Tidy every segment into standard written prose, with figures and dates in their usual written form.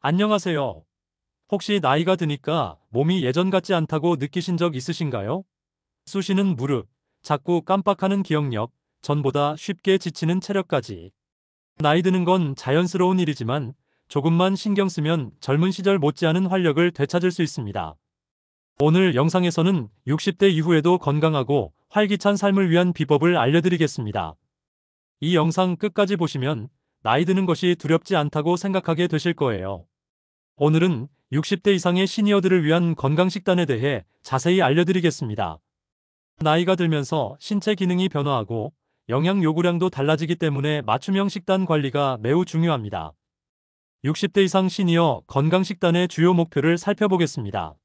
안녕하세요. 혹시 나이가 드니까 몸이 예전 같지 않다고 느끼신 적 있으신가요? 쑤시는 무릎, 자꾸 깜빡하는 기억력, 전보다 쉽게 지치는 체력까지. 나이 드는 건 자연스러운 일이지만 조금만 신경 쓰면 젊은 시절 못지않은 활력을 되찾을 수 있습니다. 오늘 영상에서는 60대 이후에도 건강하고 활기찬 삶을 위한 비법을 알려드리겠습니다. 이 영상 끝까지 보시면 나이 드는 것이 두렵지 않다고 생각하게 되실 거예요. 오늘은 60대 이상의 시니어들을 위한 건강식단에 대해 자세히 알려드리겠습니다. 나이가 들면서 신체 기능이 변화하고 영양 요구량도 달라지기 때문에 맞춤형 식단 관리가 매우 중요합니다. 60대 이상 시니어 건강식단의 주요 목표를 살펴보겠습니다.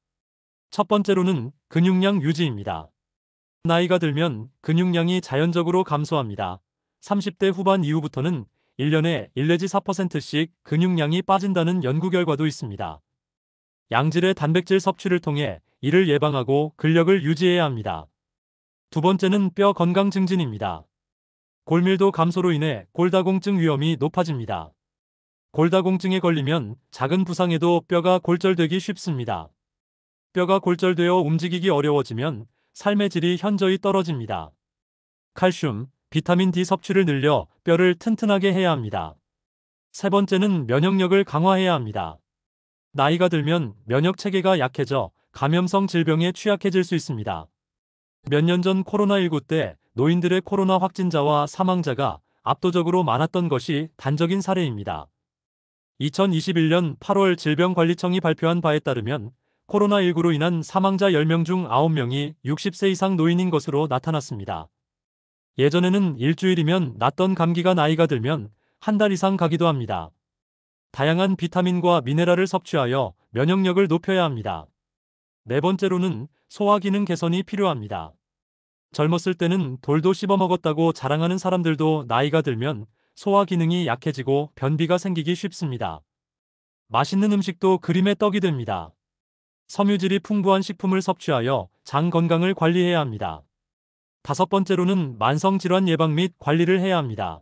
첫 번째로는 근육량 유지입니다. 나이가 들면 근육량이 자연적으로 감소합니다. 30대 후반 이후부터는 1년에 1 내지 4%씩 근육량이 빠진다는 연구 결과도 있습니다. 양질의 단백질 섭취를 통해 이를 예방하고 근력을 유지해야 합니다. 두 번째는 뼈 건강 증진입니다. 골밀도 감소로 인해 골다공증 위험이 높아집니다. 골다공증에 걸리면 작은 부상에도 뼈가 골절되기 쉽습니다. 뼈가 골절되어 움직이기 어려워지면 삶의 질이 현저히 떨어집니다. 칼슘, 비타민 D 섭취를 늘려 뼈를 튼튼하게 해야 합니다. 세 번째는 면역력을 강화해야 합니다. 나이가 들면 면역 체계가 약해져 감염성 질병에 취약해질 수 있습니다. 몇 년 전 코로나19 때 노인들의 코로나 확진자와 사망자가 압도적으로 많았던 것이 단적인 사례입니다. 2021년 8월 질병관리청이 발표한 바에 따르면 코로나19로 인한 사망자 10명 중 9명이 60세 이상 노인인 것으로 나타났습니다. 예전에는 일주일이면 낫던 감기가 나이가 들면 한 달 이상 가기도 합니다. 다양한 비타민과 미네랄을 섭취하여 면역력을 높여야 합니다. 네 번째로는 소화 기능 개선이 필요합니다. 젊었을 때는 돌도 씹어 먹었다고 자랑하는 사람들도 나이가 들면 소화 기능이 약해지고 변비가 생기기 쉽습니다. 맛있는 음식도 그림의 떡이 됩니다. 섬유질이 풍부한 식품을 섭취하여 장 건강을 관리해야 합니다. 다섯 번째로는 만성질환 예방 및 관리를 해야 합니다.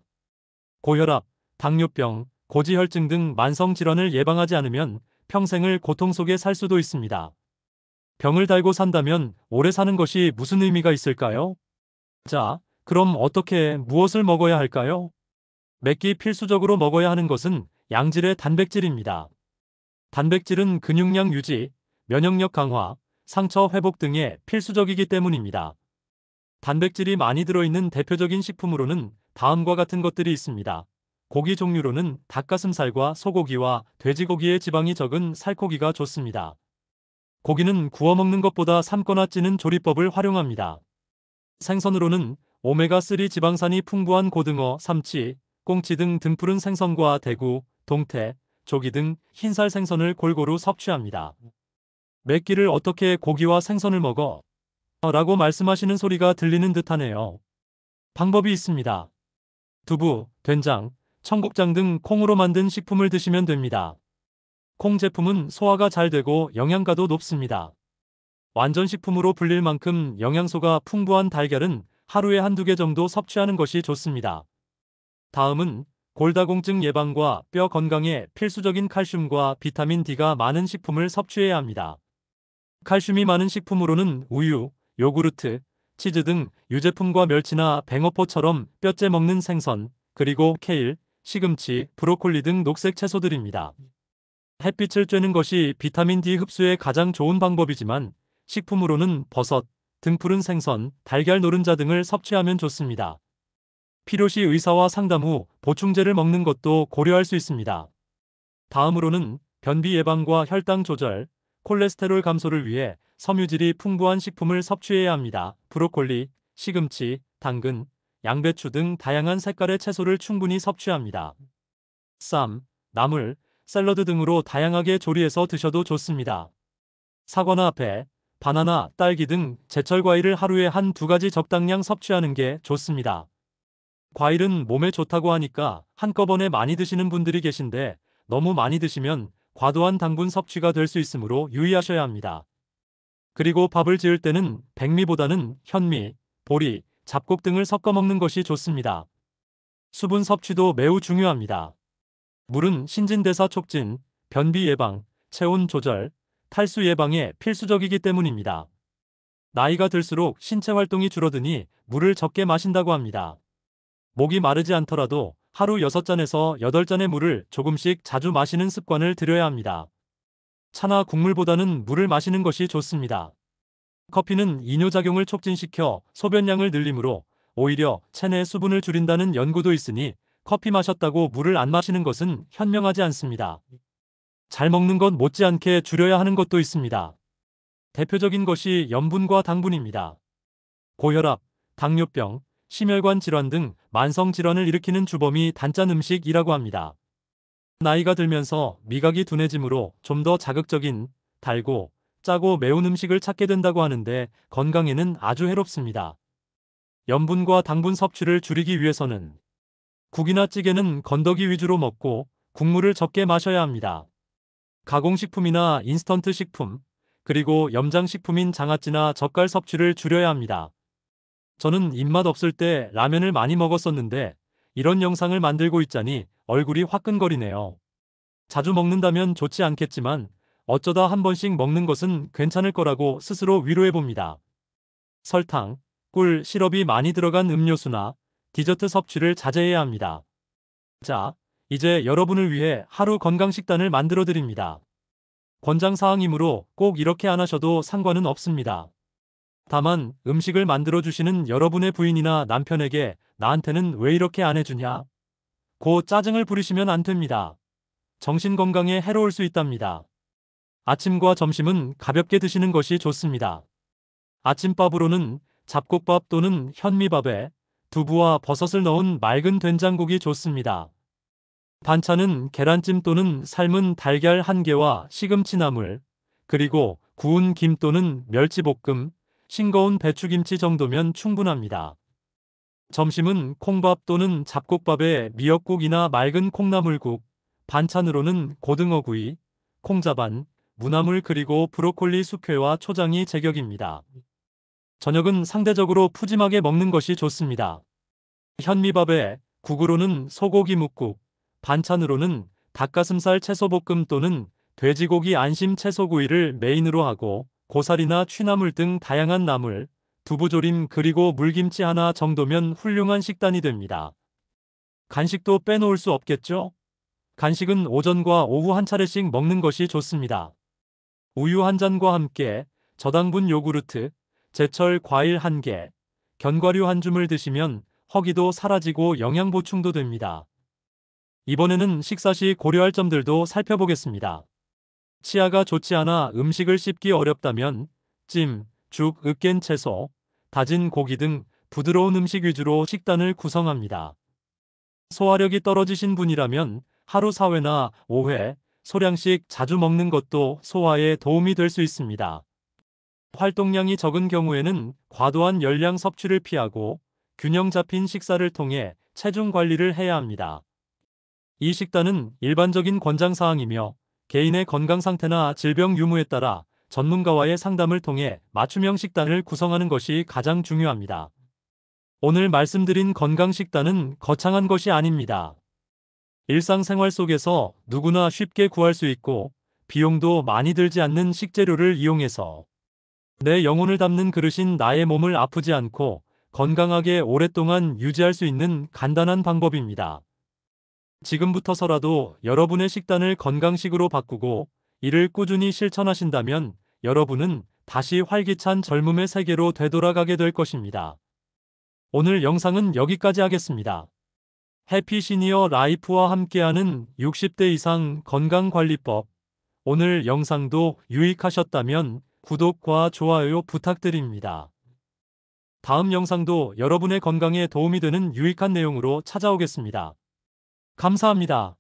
고혈압, 당뇨병, 고지혈증 등 만성질환을 예방하지 않으면 평생을 고통 속에 살 수도 있습니다. 병을 달고 산다면 오래 사는 것이 무슨 의미가 있을까요? 자, 그럼 어떻게 무엇을 먹어야 할까요? 매끼 필수적으로 먹어야 하는 것은 양질의 단백질입니다. 단백질은 근육량 유지, 면역력 강화, 상처 회복 등에 필수적이기 때문입니다. 단백질이 많이 들어있는 대표적인 식품으로는 다음과 같은 것들이 있습니다. 고기 종류로는 닭가슴살과 소고기와 돼지고기의 지방이 적은 살코기가 좋습니다. 고기는 구워 먹는 것보다 삶거나 찌는 조리법을 활용합니다. 생선으로는 오메가3 지방산이 풍부한 고등어, 삼치, 꽁치 등 등푸른 생선과 대구, 동태, 조기 등 흰살 생선을 골고루 섭취합니다. 몇 끼를 어떻게 고기와 생선을 먹어? 라고 말씀하시는 소리가 들리는 듯하네요. 방법이 있습니다. 두부, 된장, 청국장 등 콩으로 만든 식품을 드시면 됩니다. 콩 제품은 소화가 잘 되고 영양가도 높습니다. 완전식품으로 불릴 만큼 영양소가 풍부한 달걀은 하루에 한두 개 정도 섭취하는 것이 좋습니다. 다음은 골다공증 예방과 뼈 건강에 필수적인 칼슘과 비타민 D가 많은 식품을 섭취해야 합니다. 칼슘이 많은 식품으로는 우유, 요구르트, 치즈 등 유제품과 멸치나 뱅어포처럼 뼈째 먹는 생선, 그리고 케일, 시금치, 브로콜리 등 녹색 채소들입니다. 햇빛을 쬐는 것이 비타민 D 흡수에 가장 좋은 방법이지만 식품으로는 버섯, 등푸른 생선, 달걀 노른자 등을 섭취하면 좋습니다. 필요시 의사와 상담 후 보충제를 먹는 것도 고려할 수 있습니다. 다음으로는 변비 예방과 혈당 조절, 콜레스테롤 감소를 위해 섬유질이 풍부한 식품을 섭취해야 합니다. 브로콜리, 시금치, 당근, 양배추 등 다양한 색깔의 채소를 충분히 섭취합니다. 쌈, 나물, 샐러드 등으로 다양하게 조리해서 드셔도 좋습니다. 사과나 배, 바나나, 딸기 등 제철 과일을 하루에 한두 가지 적당량 섭취하는 게 좋습니다. 과일은 몸에 좋다고 하니까 한꺼번에 많이 드시는 분들이 계신데 너무 많이 드시면 과도한 당분 섭취가 될 수 있으므로 유의하셔야 합니다. 그리고 밥을 지을 때는 백미보다는 현미, 보리, 잡곡 등을 섞어 먹는 것이 좋습니다. 수분 섭취도 매우 중요합니다. 물은 신진대사 촉진, 변비 예방, 체온 조절, 탈수 예방에 필수적이기 때문입니다. 나이가 들수록 신체 활동이 줄어드니 물을 적게 마신다고 합니다. 목이 마르지 않더라도 하루 6잔에서 8잔의 물을 조금씩 자주 마시는 습관을 들여야 합니다. 차나 국물보다는 물을 마시는 것이 좋습니다. 커피는 이뇨작용을 촉진시켜 소변량을 늘리므로 오히려 체내 수분을 줄인다는 연구도 있으니 커피 마셨다고 물을 안 마시는 것은 현명하지 않습니다. 잘 먹는 것 못지않게 줄여야 하는 것도 있습니다. 대표적인 것이 염분과 당분입니다. 고혈압, 당뇨병, 심혈관 질환 등 만성 질환을 일으키는 주범이 단짠 음식이라고 합니다. 나이가 들면서 미각이 둔해지므로 좀 더 자극적인, 달고, 짜고 매운 음식을 찾게 된다고 하는데 건강에는 아주 해롭습니다. 염분과 당분 섭취를 줄이기 위해서는 국이나 찌개는 건더기 위주로 먹고 국물을 적게 마셔야 합니다. 가공식품이나 인스턴트 식품, 그리고 염장식품인 장아찌나 젓갈 섭취를 줄여야 합니다. 저는 입맛 없을 때 라면을 많이 먹었었는데 이런 영상을 만들고 있자니 얼굴이 화끈거리네요. 자주 먹는다면 좋지 않겠지만 어쩌다 한 번씩 먹는 것은 괜찮을 거라고 스스로 위로해봅니다. 설탕, 꿀, 시럽이 많이 들어간 음료수나 디저트 섭취를 자제해야 합니다. 자, 이제 여러분을 위해 하루 건강식단을 만들어 드립니다. 권장사항이므로 꼭 이렇게 안 하셔도 상관은 없습니다. 다만 음식을 만들어 주시는 여러분의 부인이나 남편에게 나한테는 왜 이렇게 안 해주냐? 고 짜증을 부리시면 안 됩니다. 정신 건강에 해로울 수 있답니다. 아침과 점심은 가볍게 드시는 것이 좋습니다. 아침밥으로는 잡곡밥 또는 현미밥에 두부와 버섯을 넣은 맑은 된장국이 좋습니다. 반찬은 계란찜 또는 삶은 달걀 1개와 시금치 나물, 그리고 구운 김 또는 멸치볶음, 싱거운 배추김치 정도면 충분합니다. 점심은 콩밥 또는 잡곡밥에 미역국이나 맑은 콩나물국, 반찬으로는 고등어구이, 콩자반, 무나물 그리고 브로콜리 숙회와 초장이 제격입니다. 저녁은 상대적으로 푸짐하게 먹는 것이 좋습니다. 현미밥에 국으로는 소고기 묵국, 반찬으로는 닭가슴살 채소볶음 또는 돼지고기 안심 채소구이를 메인으로 하고 고사리나 취나물 등 다양한 나물, 두부조림 그리고 물김치 하나 정도면 훌륭한 식단이 됩니다. 간식도 빼놓을 수 없겠죠? 간식은 오전과 오후 한 차례씩 먹는 것이 좋습니다. 우유 한 잔과 함께 저당분 요구르트, 제철 과일 1개, 견과류 한 줌을 드시면 허기도 사라지고 영양 보충도 됩니다. 이번에는 식사 시 고려할 점들도 살펴보겠습니다. 치아가 좋지 않아 음식을 씹기 어렵다면 찜, 죽, 으깬 채소, 다진 고기 등 부드러운 음식 위주로 식단을 구성합니다. 소화력이 떨어지신 분이라면 하루 4회나 5회 소량씩 자주 먹는 것도 소화에 도움이 될 수 있습니다. 활동량이 적은 경우에는 과도한 열량 섭취를 피하고 균형 잡힌 식사를 통해 체중 관리를 해야 합니다. 이 식단은 일반적인 권장사항이며 개인의 건강 상태나 질병 유무에 따라 전문가와의 상담을 통해 맞춤형 식단을 구성하는 것이 가장 중요합니다. 오늘 말씀드린 건강 식단은 거창한 것이 아닙니다. 일상생활 속에서 누구나 쉽게 구할 수 있고 비용도 많이 들지 않는 식재료를 이용해서 내 영혼을 담는 그릇인 나의 몸을 아프지 않고 건강하게 오랫동안 유지할 수 있는 간단한 방법입니다. 지금부터서라도 여러분의 식단을 건강식으로 바꾸고 이를 꾸준히 실천하신다면 여러분은 다시 활기찬 젊음의 세계로 되돌아가게 될 것입니다. 오늘 영상은 여기까지 하겠습니다. 해피 시니어 라이프와 함께하는 60대 이상 건강관리법. 오늘 영상도 유익하셨다면 구독과 좋아요 부탁드립니다. 다음 영상도 여러분의 건강에 도움이 되는 유익한 내용으로 찾아오겠습니다. 감사합니다.